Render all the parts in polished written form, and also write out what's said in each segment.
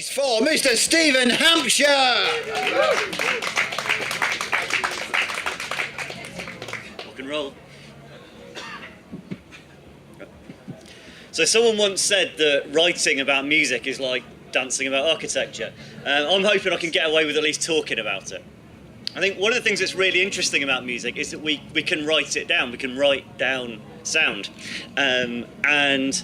Please for Mr. Stephen Hampshire. Rock and roll. So someone once said that writing about music is like dancing about architecture. I'm hoping I can get away with at least talking about it. I think one of the things that's really interesting about music is that we can write it down. We can write down sound. And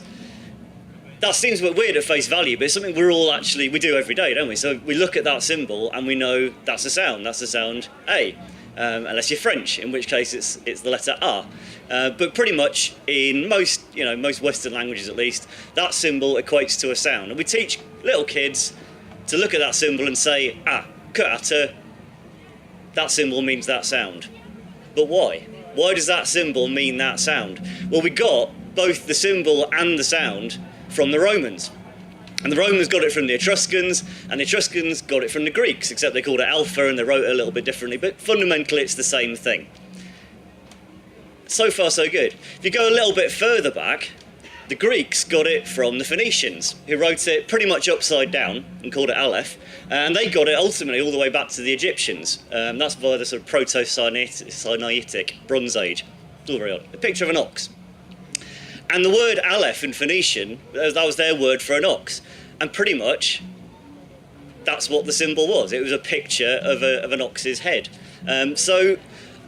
that seems a bit weird at face value, but it's something we do every day, don't we? So we look at that symbol and we know that's a sound. That's the sound A. Unless you're French, in which case it's the letter A. But pretty much in most Western languages at least, that symbol equates to a sound. And we teach little kids to look at that symbol and say, kata, that symbol means that sound. But why? Why does that symbol mean that sound? Well, we got both the symbol and the sound from the Romans. And the Romans got it from the Etruscans, and the Etruscans got it from the Greeks, except they called it alpha and they wrote it a little bit differently, but fundamentally it's the same thing. So far so good. If you go a little bit further back, the Greeks got it from the Phoenicians, who wrote it pretty much upside down and called it Aleph, and they got it ultimately all the way back to the Egyptians. That's via the sort of Proto-Sinaitic Bronze Age. It's all very odd. A picture of an ox. And the word Aleph in Phoenician, that was their word for an ox. And pretty much, that's what the symbol was. It was a picture of an ox's head. So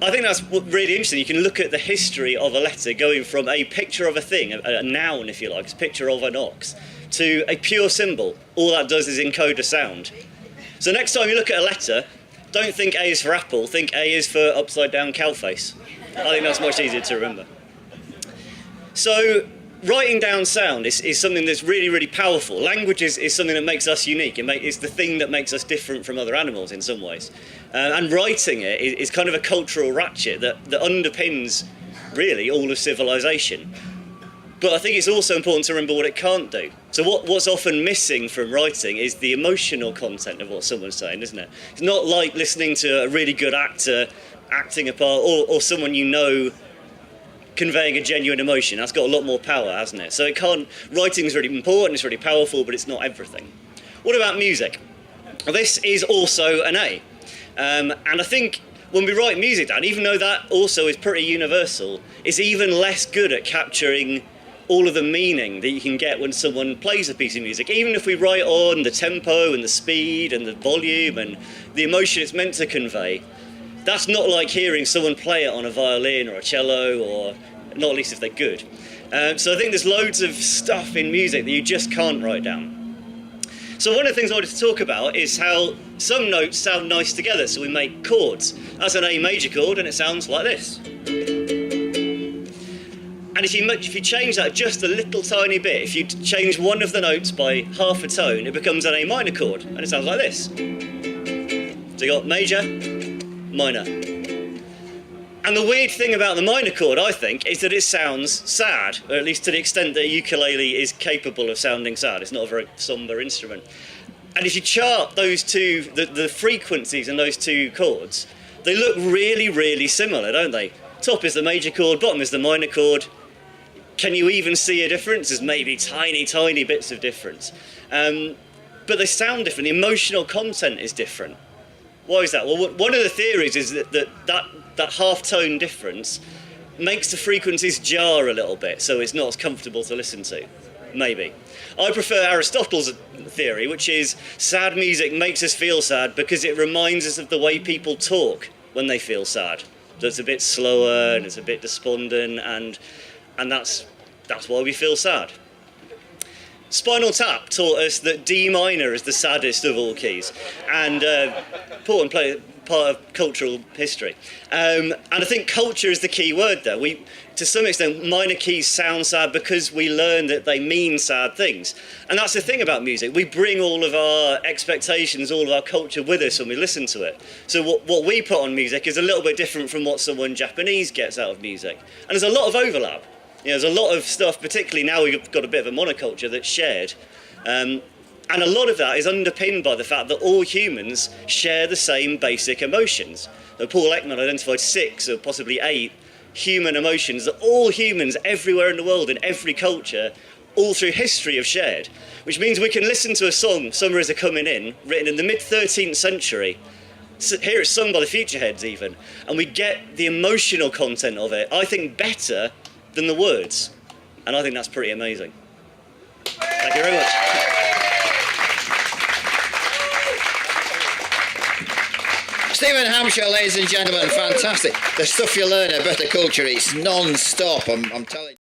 I think that's really interesting. You can look at the history of a letter going from a picture of a thing, a noun if you like, a picture of an ox, to a pure symbol. All that does is encode a sound. So next time you look at a letter, don't think A is for apple, think A is for upside down cow face. I think that's much easier to remember. So writing down sound is something that's really, really powerful. Language is something that makes us unique. It's the thing that makes us different from other animals in some ways. And writing it is kind of a cultural ratchet that underpins, really, all of civilization. But I think it's also important to remember what it can't do. So what's often missing from writing is the emotional content of what someone's saying, isn't it? It's not like listening to a really good actor acting a part, or someone you know conveying a genuine emotion. That's got a lot more power, hasn't it? So writing is really important, it's really powerful, but it's not everything. What about music? Well, this is also an A. And I think when we write music down, even though that also is pretty universal, it's even less good at capturing all of the meaning that you can get when someone plays a piece of music. Even if we write on the tempo and the speed and the volume and the emotion it's meant to convey, that's not like hearing someone play it on a violin or a cello, or not least if they're good. So I think there's loads of stuff in music that you just can't write down. So one of the things I wanted to talk about is how some notes sound nice together, so we make chords. That's an A major chord and it sounds like this. And if you change that just a little tiny bit, if you change one of the notes by half a tone, it becomes an A minor chord and it sounds like this. So you got major, minor. And the weird thing about the minor chord, I think, is that it sounds sad, or at least to the extent that a ukulele is capable of sounding sad. It's not a very somber instrument. And if you chart those two, the frequencies in those two chords, they look really, really similar, don't they? Top is the major chord, bottom is the minor chord. Can you even see a difference? There's maybe tiny, tiny bits of difference. But they sound different. The emotional content is different. Why is that? Well, one of the theories is that half-tone difference makes the frequencies jar a little bit, so it's not as comfortable to listen to. Maybe. I prefer Aristotle's theory, which is sad music makes us feel sad because it reminds us of the way people talk when they feel sad. So it's a bit slower and it's a bit despondent, and that's why we feel sad. Spinal Tap taught us that D minor is the saddest of all keys, and important part of cultural history. And I think culture is the key word there. To some extent, minor keys sound sad because we learn that they mean sad things. And that's the thing about music. We bring all of our expectations, all of our culture with us when we listen to it. So what we put on music is a little bit different from what someone Japanese gets out of music. And there's a lot of overlap. There's a lot of stuff, particularly now we've got a bit of a monoculture that's shared. And a lot of that is underpinned by the fact that all humans share the same basic emotions. So Paul Ekman identified 6 or possibly 8 human emotions that all humans everywhere in the world, in every culture, all through history have shared, which means we can listen to a song, Summer Is A-Comin' In, written in the mid-13th century, hear it sung by the Futureheads even, and we get the emotional content of it, I think, better than the words. And I think that's pretty amazing. Thank you very much. Stephen Hampshire, ladies and gentlemen, fantastic. The stuff you learn at Bettakultcha, it's non-stop, I'm telling you.